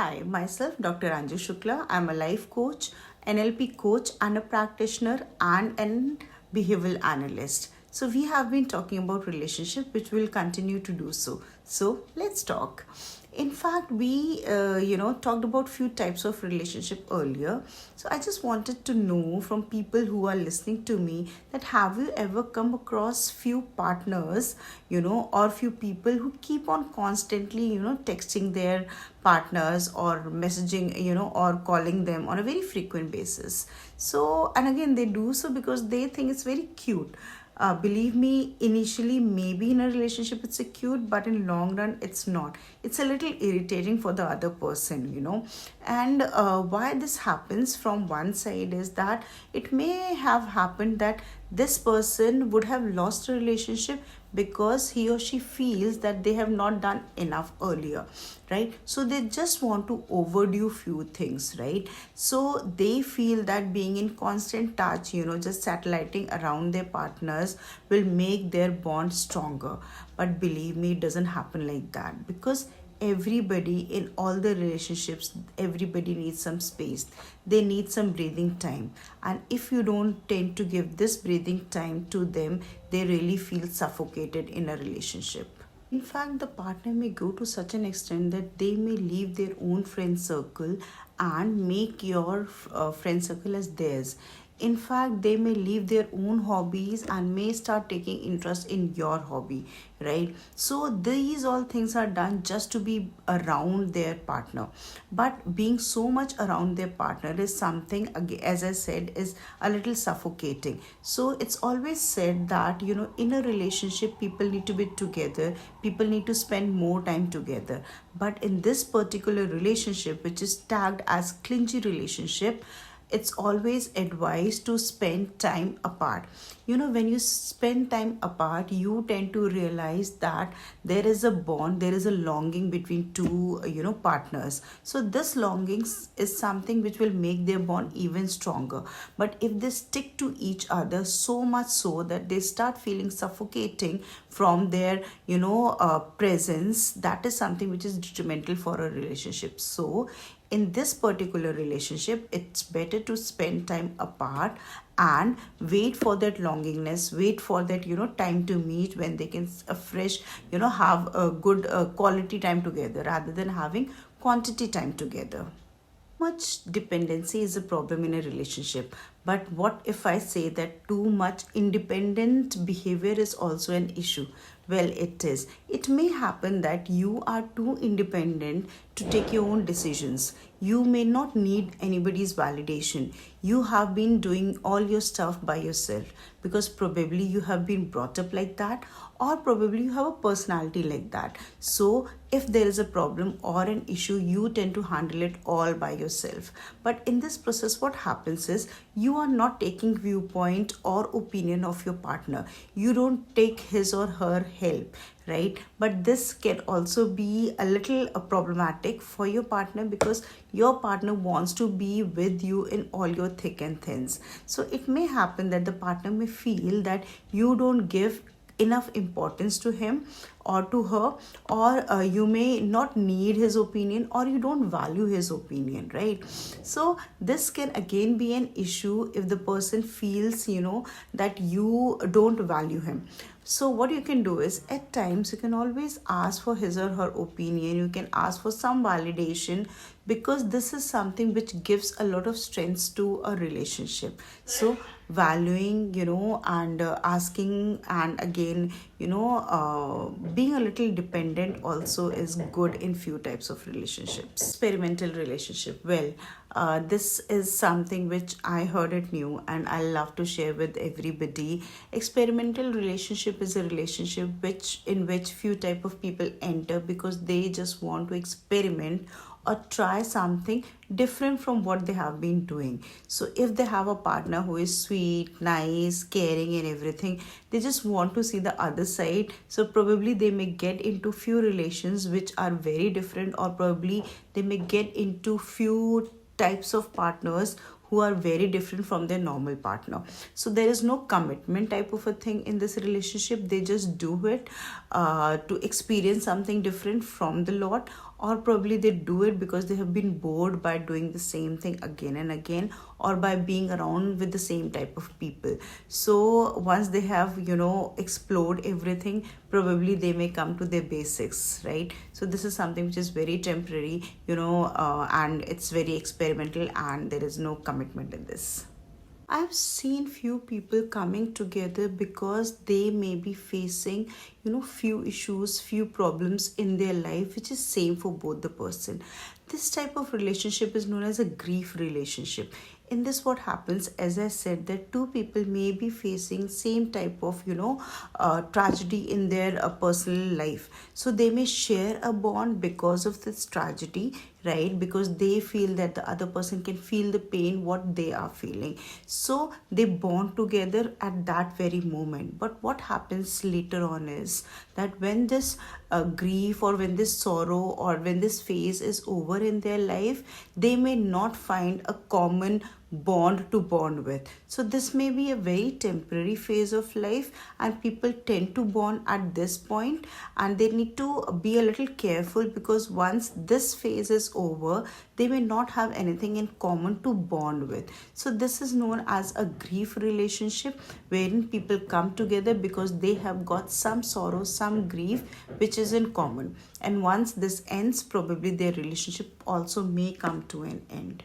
Hi, myself Dr. Anju Shukla. I'm a life coach, NLP coach, and a practitioner and an behavioral analyst. So we have been talking about relationship, which will continue to do so. So let's talk. In fact, we talked about few types of relationship earlier. So I just wanted to know from people who are listening to me that have you ever come across few partners, or few people who keep on constantly, texting their partners or messaging, or calling them on a very frequent basis. So, and again, they do so because they think it's very cute. Believe me, initially maybe in a relationship it's a cute, but in long run it's not. It's a little irritating for the other person, and why this happens from one side is that it may have happened that this person would have lost a relationship because he or she feels that they have not done enough earlier, right? So they just want to overdo few things, right? So they feel that being in constant touch, just satelliting around their partners will make their bond stronger. But believe me, it doesn't happen like that, because everybody in all the relationships, everybody needs some space. They need some breathing time, and if you don't tend to give this breathing time to them, they really feel suffocated in a relationship. In fact, the partner may go to such an extent that they may leave their own friend circle and make your friend circle as theirs. In fact, they may leave their own hobbies and may start taking interest in your hobby, right? So these all things are done just to be around their partner. But being so much around their partner is something, as I said, is a little suffocating. So it's always said that, in a relationship, people need to be together, people need to spend more time together. But in this particular relationship, which is tagged as clingy relationship, it's always advised to spend time apart. When you spend time apart, you tend to realize that there is a bond, there is a longing between two partners. So this longing is something which will make their bond even stronger. But if they stick to each other so much so that they start feeling suffocating from their presence, that is something which is detrimental for a relationship. So in this particular relationship, it's better to spend time apart and wait for that longingness, wait for that time to meet when they can fresh have a good quality time together rather than having quantity time together. Much dependency is a problem in a relationship, but what if I say that too much independent behavior is also an issue? Well, it is. It may happen that you are too independent to take your own decisions. You may not need anybody's validation. You have been doing all your stuff by yourself because probably you have been brought up like that, or probably you have a personality like that. So if there is a problem or an issue, you tend to handle it all by yourself. But in this process, what happens is you are not taking viewpoint or opinion of your partner. You don't take his or her help, right? But this can also be a little problematic for your partner, because your partner wants to be with you in all your thick and thins. So it may happen that the partner may feel that you don't give enough importance to him or to her, or you may not need his opinion, or you don't value his opinion, right? So this can again be an issue if the person feels that you don't value him. So what you can do is, at times you can always ask for his or her opinion, you can ask for some validation, because this is something which gives a lot of strength to a relationship. So valuing, and asking, and again, being a little dependent also is good in few types of relationships. Experimental relationship, well, this is something which I heard it new and I love to share with everybody. Experimental relationship is a relationship in which few type of people enter because they just want to experiment or try something different from what they have been doing. So if they have a partner who is sweet, nice, caring and everything, they just want to see the other side. So probably they may get into few relations which are very different, or probably they may get into few types of partners who are very different from their normal partner. So there is no commitment type of a thing in this relationship. They just do it to experience something different from the lot, or probably they do it because they have been bored by doing the same thing again and again, or by being around with the same type of people. So once they have, explored everything, probably they may come to their basics, right? So this is something which is very temporary, and it's very experimental, and there is no commitment in this. I've seen few people coming together because they may be facing, few issues, few problems in their life, which is same for both the person. This type of relationship is known as a grief relationship. In this, what happens, as I said, that two people may be facing same type of, tragedy in their personal life. So they may share a bond because of this tragedy, right? Because they feel that the other person can feel the pain what they are feeling, so they bond together at that very moment. But what happens later on is that when this grief, or when this sorrow, or when this phase is over in their life, they may not find a common bond to bond with. So this may be a very temporary phase of life, and people tend to bond at this point, and they need to be a little careful, because once this phase is over, they may not have anything in common to bond with. So this is known as a grief relationship, wherein people come together because they have got some sorrow, some grief which is in common. And once this ends, probably their relationship also may come to an end.